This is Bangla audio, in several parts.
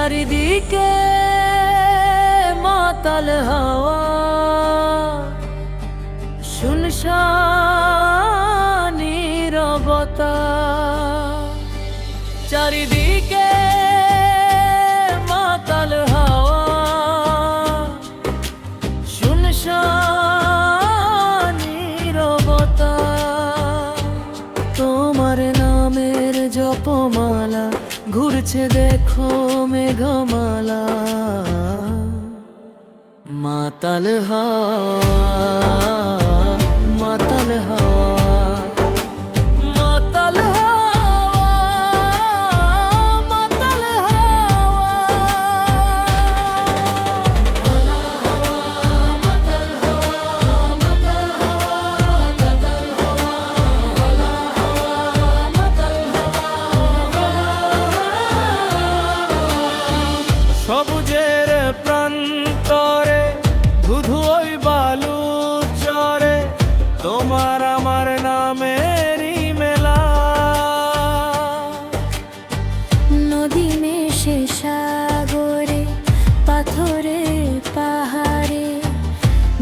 চারিদিকে মাতাল হাওয়া, শুনশান নীরবতা। চারিদিকে মাতাল হাওয়া, শুনশান নীরবতা। তোমার নামের জপমালা ঘুরছে দেখো মেঘমালা। মাতাল হাওয়া, মাতাল হাওয়া, মাতাল হাওয়া, মাতাল সবুজের প্রান্তরে ধুধু ওই বালু চরে, তোমার আমার নামেরই মেলা। নদী মেশে সাগরে, পাথরে পাহাড়ে,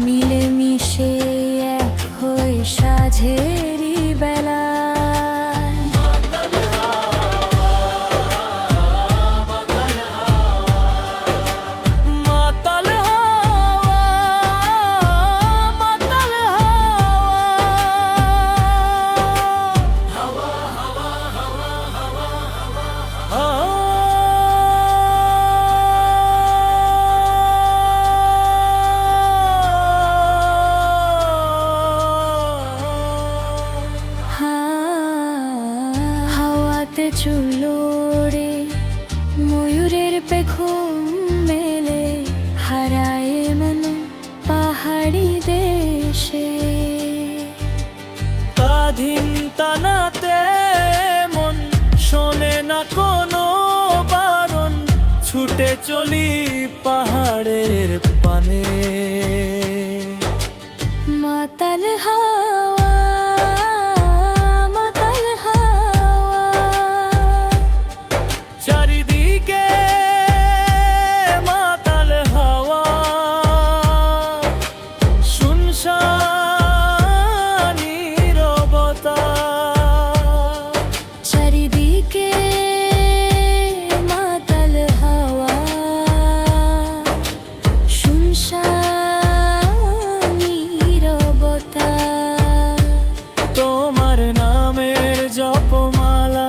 মিলে মিশে এক হয়ে সাঝেরই বেলা। মাতাল হাওয়া, মাতাল হাওয়া, হাওয়াতে চুলোরে ময়ূরের পেখম মেলে, হারায় মন পাহাড়ি দেশে। স্বাধীন টানাতে মন শোনে না কোনো বারণ, ছুটে চলি পাহাড়ের পানে। মাতাল হাওয়া, মাতাল হাওয়া, চারিদিকে মাতাল হাওয়া, শুনশান নীরবতা। চারিদিকে মাতাল হাওয়া, শুনশান নীরবতা। তোমার নামের জপমালা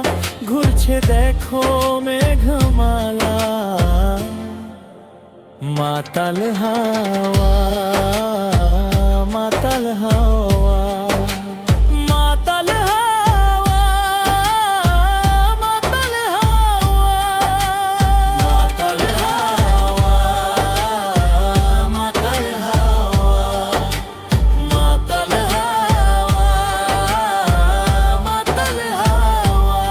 ঘুরছে দেখো মেঘমালা। মাতাল হাওয়া, মাতাল হাওয়া, মাতাল হাওয়া, মাতাল হাওয়া, মাতাল হাওয়া, মাতাল হাওয়া, মাতাল হাওয়া,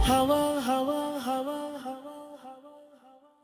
হাওয়া, হাওয়া, হাওয়া, হাওয়া, হাওয়া, হাওয়া।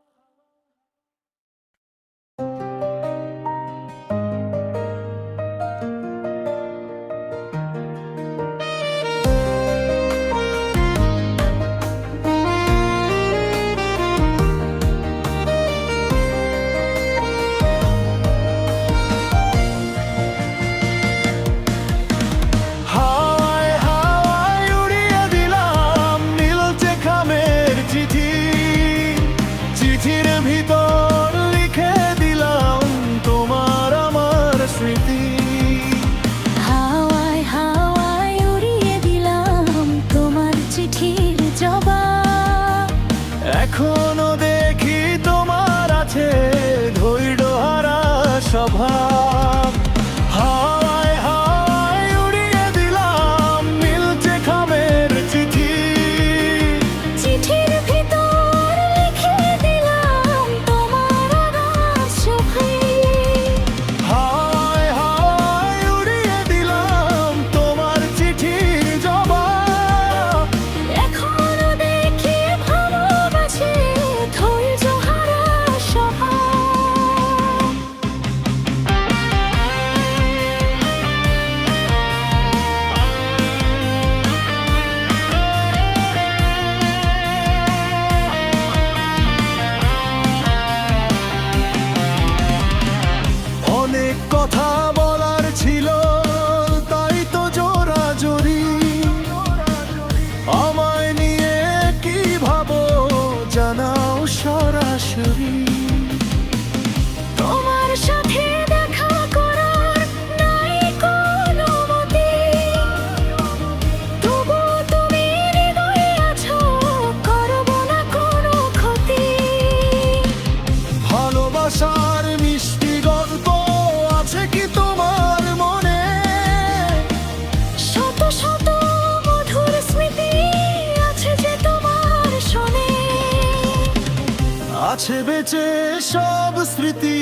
আছে বেঁচে সব স্মৃতি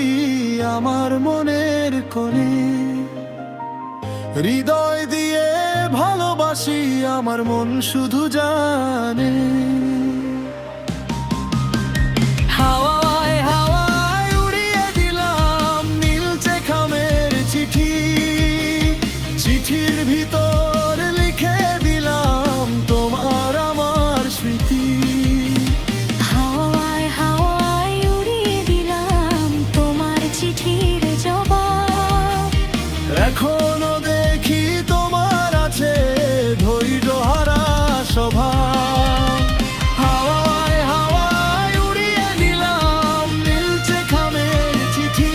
আমার মনের কোণে। হৃদয় দিয়ে ভালোবাসি, আমার মন শুধু জানে। হাওয়ায় হাওয়ায় উড়িয়ে দিলাম নীলচে খামের চিঠি, চিঠির ভিতর লিখে দিলাম তোমার আমার স্মৃতি। হাওয়ায় হাওয়ায় উড়িয়ে দিলাম তোমার চিঠির জবাব। এখনো দেখি তোমার আছে ধৈর্য হারা স্বভাব। হাওয়ায় হাওয়ায় উড়িয়ে দিলাম নীলচে খামের চিঠি।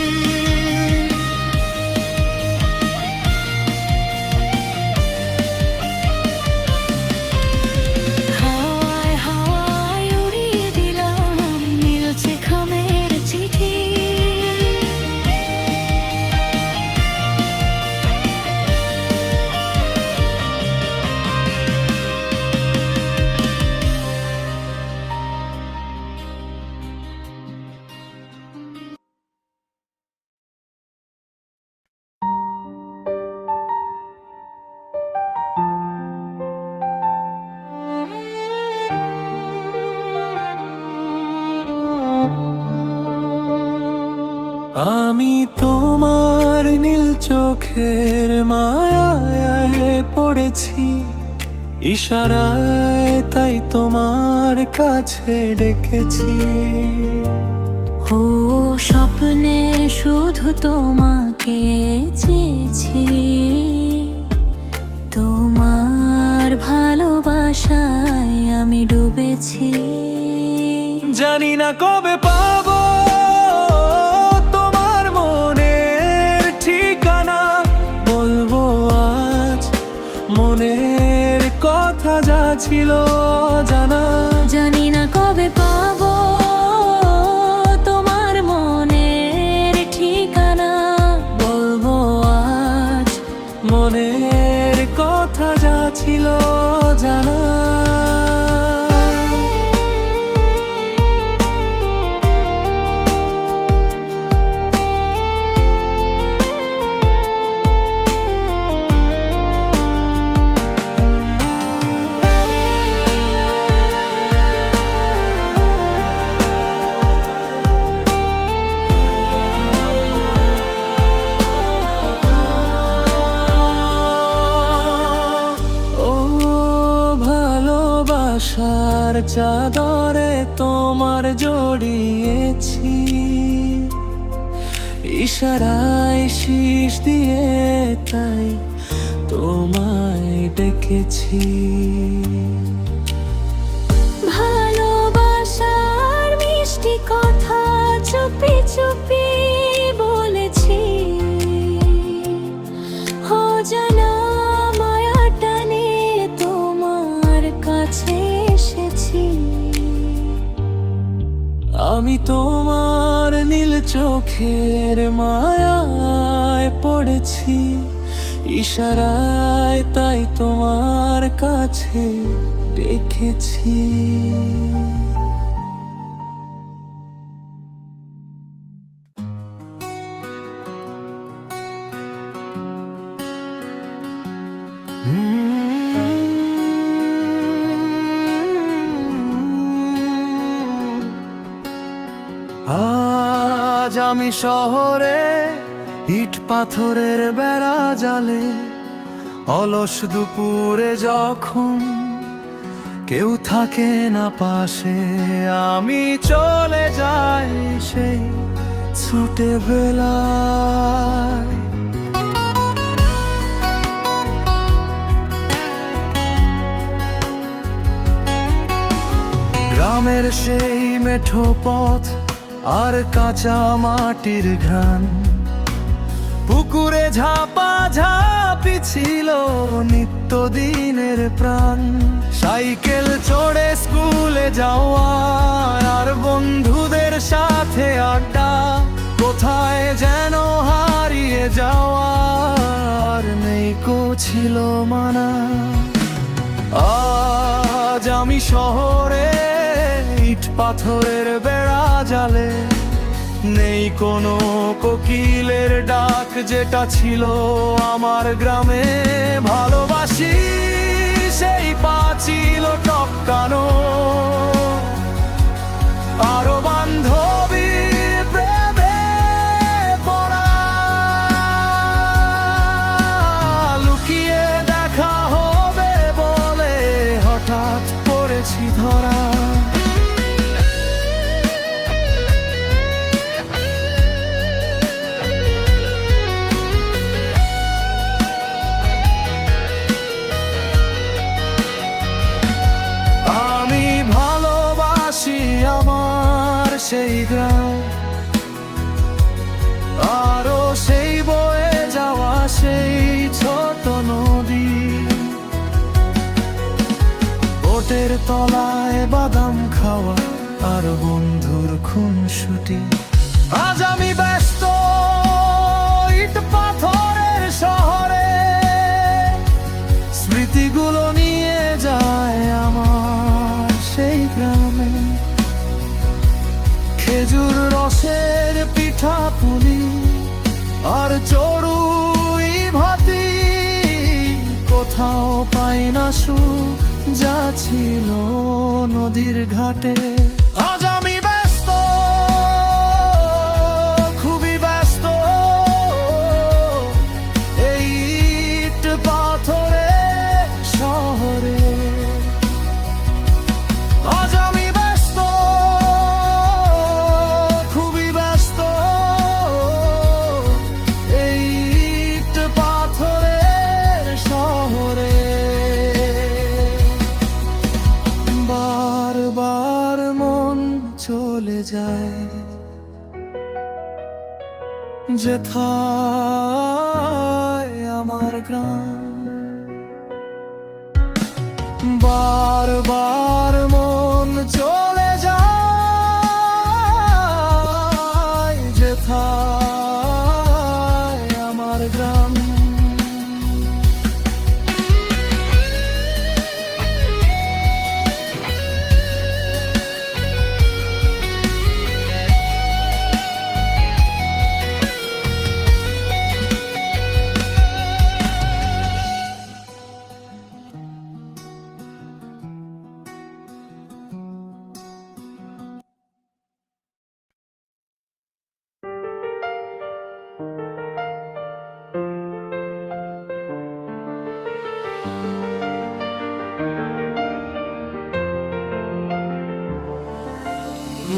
হাওয়ায় হাওয়ায় উড়িয়ে দিলাম নীলচে খামের চিঠি। আমি তোমার নীল চোখের মায়ায় পড়েছি, ইশারায় তাই তোমার কাছে ডেকেছি। ও স্বপ্নে শুধু তোমাকে চেয়েছি, তোমার ভালোবাসায় আমি ডুবেছি। জানি না কবে পাবো তোমার মনের ঠিকানা, বলবো আজ মনের কথা যা ছিল জানা। জানি না কবে পাবো তোমার মনের ঠিকানা, বলবো আজ মনের কথা যা ছিল জানা। আশার চাদরে তোমার জড়িয়েছি, ইশারায় শীষ দিয়ে তাই তোমায় ডেকেছি। ভালোবাসার মিষ্টি কথা চুপি চুপি বলেছি, অজানা মায়া টানে তোমার কাছে এসেছি। আমি তোমার নীল চোখের মায়ায় পড়েছি, ইশারায় তাই তোমার কাছে ডেকেছি। আজ আমি শহরে ইট পাথরের বেড়া জালে, অলস দুপুরে যখন কেউ থাকে না পাশে, আমি চলে যাই সেই ছুটে বেলায়। গ্রামের সেই মেঠো পথ আর কাঁচা মাটির ঘ্রাণ, পুকুরে ঝাপা ঝাপি ছিল নিত্যদিনের প্রাণ। সাইকেল চড়ে স্কুলে যাওয়া আর বন্ধুদের সাথে আড্ডা, কোথায় যেন হারিয়ে যাওয়ার নেই কো ছিল মানা। আজ আমি শহরে ইট পাথরের বেড়া ডালে নেই কোনো কোকিলের ডাক, যেটা ছিল আমার গ্রামে। ভালোবাসি সেই পাঁচিল টপকানো, আরো বান্ধবী প্রেমে পড়া, লুকিয়ে দেখা হবে বলে হঠাৎ পড়েছি ধরা। আমি ভালোবাসি আমার সেই গ্রাম, আরো সেই বয়ে যাওয়া সেই ছোট নদী, ওটের তলায় বাদাম খাওয়া আর বন্ধুর খুনসুটি। আজ আমি ব্যস্ত ইট পাথরের শহরে, স্মৃতিগুলো নিয়ে যায় আমার সেই গ্রামে। খেজুর রসের পিঠা পুলি আর চড়ুই ভাতি, কোথাও পাই না সুখ যা ছিল নদীর ঘাটে। আজ আমি ব্যস্ত, খুবই ব্যস্ত, এই ইট পাথরের শহরে। আজ আমি ব্যস্ত, খুবই ব্যস্ত, এই ইট পাথরের শহরে। বারবার মন চলে যায় যেথায় আমার গ্রাম, বারবার মন চলে যায় যেথায় আমার গ্রাম।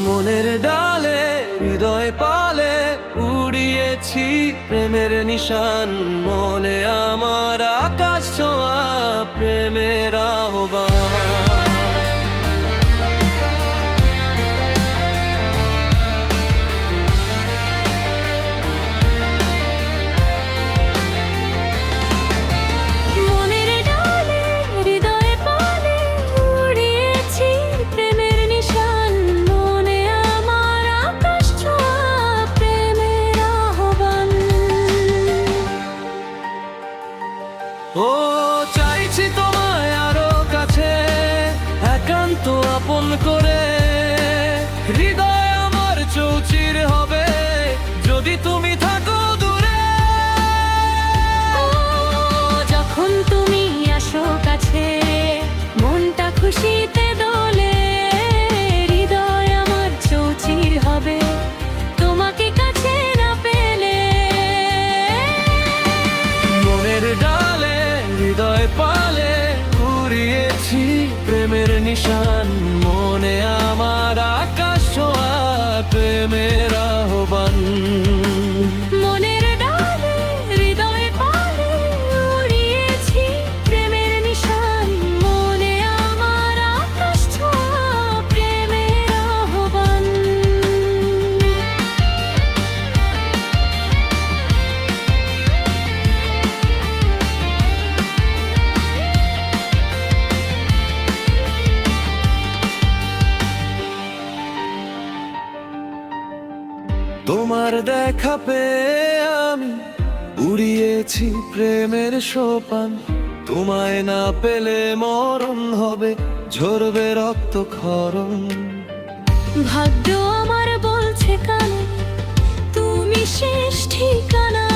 মনের ডালে হৃদয় পালে উড়িয়েছি প্রেমের নিশান, মনে আমার আকাশ ছোঁয়া প্রেমের আহ্বান। মনের ডালে হৃদয় পালে উড়িয়েছি প্রেমের নিশান, মনে আমার আকাশ ছোঁয়া প্রেমের আহ্বান। ও চাইছি তোমায় আরো কাছে, একান্ত আপন করে। হৃদয় আমার চৌচির হবে যদি তুমি থাকো দূরে। ও যখন তুমি আসো কাছে, মনটা খুশিতে দোলে। হৃদয় আমার চৌচির হবে তোমাকে কাছে না পেলে। মনের ডালে হৃদয় পালে উড়িয়েছি প্রেমের নিশান, মনে আমার আকাশ ছোঁয়া প্রেমের আহ্বান। মনের ডালে হৃদয় পালে উড়িয়েছি প্রেমের নিশান, মনে আমার আকাশ ছোঁয়া প্রেমের আহ্বান। তোমার দেখা পেয়ে আমি উড়িয়েছি প্রেমের সোপান, তোমায় না পেলে মরণ হবে, ঝরবে রক্ত ক্ষরণ। ভাগ্য আমার বলছে কানে তুমি শেষ ঠিকানা।